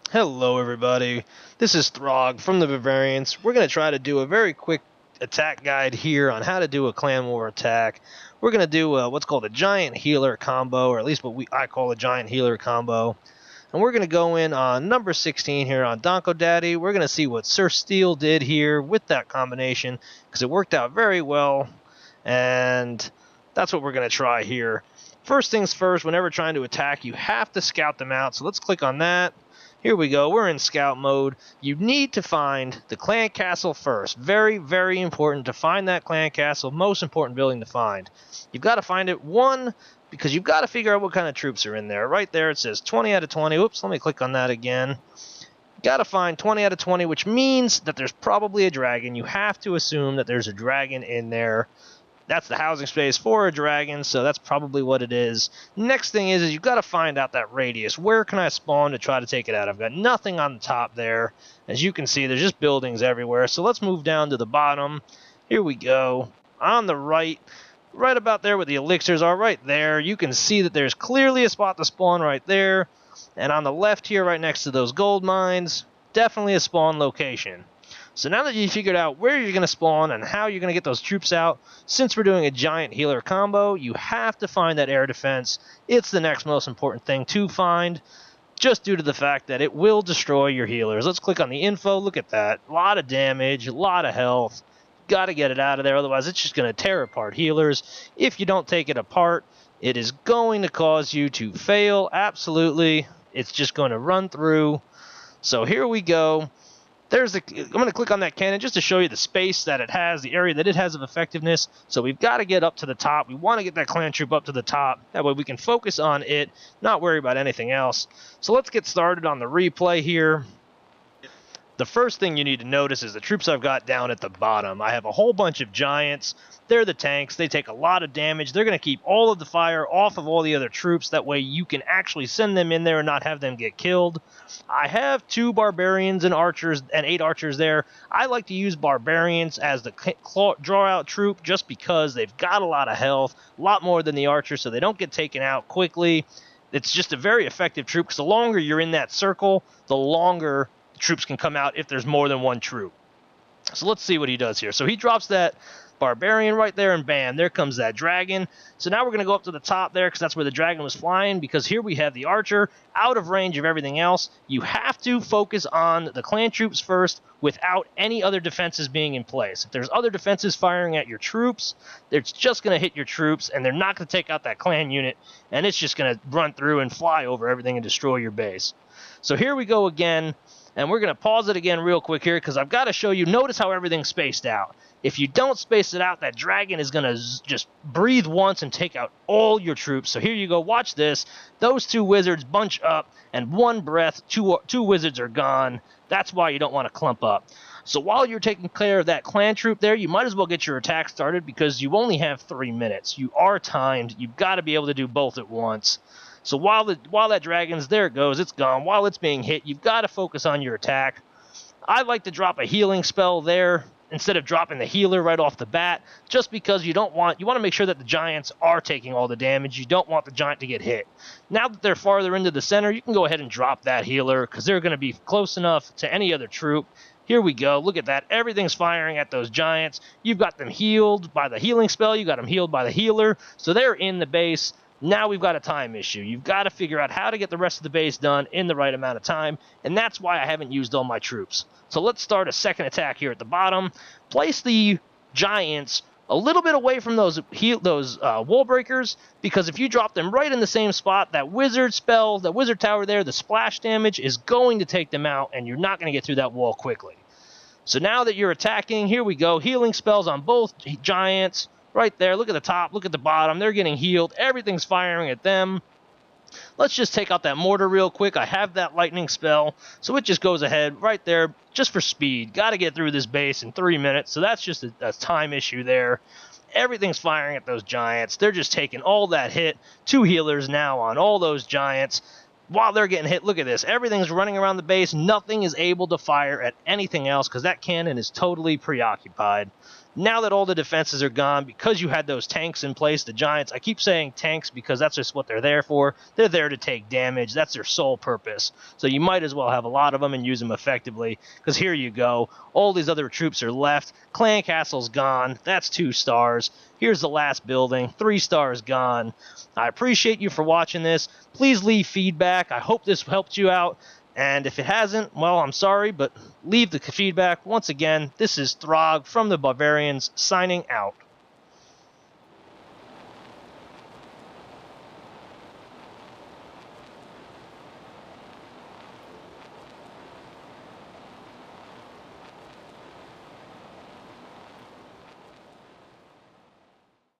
Hello everybody, this is Throg from the Bavarians. We're going to try to do a very quick attack guide here on how to do a clan war attack. We're going to do what's called a giant healer combo, or at least I call a giant healer combo. And we're going to go in on number 16 here on Donko Daddy. We're going to see what Sir Steel did here with that combination, because it worked out very well, and that's what we're going to try here. First things first, whenever trying to attack, you have to scout them out, so let's click on that. Here we go, we're in scout mode. You need to find the clan castle first. Very, very important to find that clan castle. Most important building to find. You've got to find it, one, because you've got to figure out what kind of troops are in there. Right there it says 20 out of 20. Oops, let me click on that again. Got to find 20 out of 20, which means that there's probably a dragon. You have to assume that there's a dragon in there. That's the housing space for a dragon, so that's probably what it is. Next thing is you've got to find out that radius. Where can I spawn to try to take it out? I've got nothing on the top there. As you can see, there's just buildings everywhere. So let's move down to the bottom. Here we go. On the right about there where the elixirs are, right there, you can see that there's clearly a spot to spawn right there. And on the left here, right next to those gold mines, definitely a spawn location. So now that you figured out where you're going to spawn and how you're going to get those troops out, since we're doing a giant healer combo, you have to find that air defense. It's the next most important thing to find, just due to the fact that it will destroy your healers. Let's click on the info. Look at that. A lot of damage, a lot of health. Got to get it out of there, otherwise it's just going to tear apart healers. If you don't take it apart, it is going to cause you to fail. Absolutely. It's just going to run through. So here we go. I'm going to click on that cannon just to show you the space that it has, the area that it has of effectiveness. So we've got to get up to the top. We want to get that clan troop up to the top. That way we can focus on it, not worry about anything else. So let's get started on the replay here. The first thing you need to notice is the troops I've got down at the bottom. I have a whole bunch of giants. They're the tanks. They take a lot of damage. They're going to keep all of the fire off of all the other troops. That way you can actually send them in there and not have them get killed. I have 2 barbarians and archers and 8 archers there. I like to use barbarians as the draw out troop just because they've got a lot of health, a lot more than the archers, so they don't get taken out quickly. It's just a very effective troop because the longer you're in that circle, the longer troops can come out if there's more than one troop. So let's see what he does here. So he drops that barbarian right there, and bam, there comes that dragon. So now we're going to go up to the top there because that's where the dragon was flying, because here we have the archer out of range of everything else. You have to focus on the clan troops first without any other defenses being in place. If there's other defenses firing at your troops, it's just going to hit your troops, and they're not going to take out that clan unit, and it's just going to run through and fly over everything and destroy your base. So here we go again. And we're going to pause it again real quick here because I've got to show you, notice how everything's spaced out. If you don't space it out, that dragon is going to just breathe once and take out all your troops. So here you go, watch this. Those 2 wizards bunch up, and one breath, two wizards are gone. That's why you don't want to clump up. So while you're taking care of that clan troop there, you might as well get your attack started because you only have 3 minutes. You are timed. You've got to be able to do both at once. So while that dragon's, there it goes, it's gone. While it's being hit, you've got to focus on your attack. I like to drop a healing spell there instead of dropping the healer right off the bat, just because you want to make sure that the giants are taking all the damage. You don't want the giant to get hit. Now that they're farther into the center, you can go ahead and drop that healer because they're going to be close enough to any other troop. Here we go. Look at that. Everything's firing at those giants. You've got them healed by the healing spell. You got them healed by the healer. So they're in the base. Now we've got a time issue. You've got to figure out how to get the rest of the base done in the right amount of time, and that's why I haven't used all my troops. So let's start a second attack here at the bottom. Place the giants a little bit away from those wall breakers, because if you drop them right in the same spot, that wizard spell, that wizard tower there, the splash damage is going to take them out, and you're not going to get through that wall quickly. So now that you're attacking, here we go. Healing spells on both giants. Right there, look at the top, look at the bottom. They're getting healed. Everything's firing at them. Let's just take out that mortar real quick. I have that lightning spell, so it just goes ahead right there just for speed. Got to get through this base in 3 minutes, so that's just a time issue there. Everything's firing at those giants. They're just taking all that hit. 2 healers now on all those giants. While they're getting hit, look at this. Everything's running around the base. Nothing is able to fire at anything else because that cannon is totally preoccupied. Now that all the defenses are gone, because you had those tanks in place, the Giants, I keep saying tanks because that's just what they're there for. They're there to take damage. That's their sole purpose. So you might as well have a lot of them and use them effectively, because here you go. All these other troops are left. Clan Castle's gone. That's 2 stars. Here's the last building. 3 stars gone. I appreciate you for watching this. Please leave feedback. I hope this helped you out. And if it hasn't, well, I'm sorry, but leave the feedback. Once again, this is Throg from the Bavarians signing out.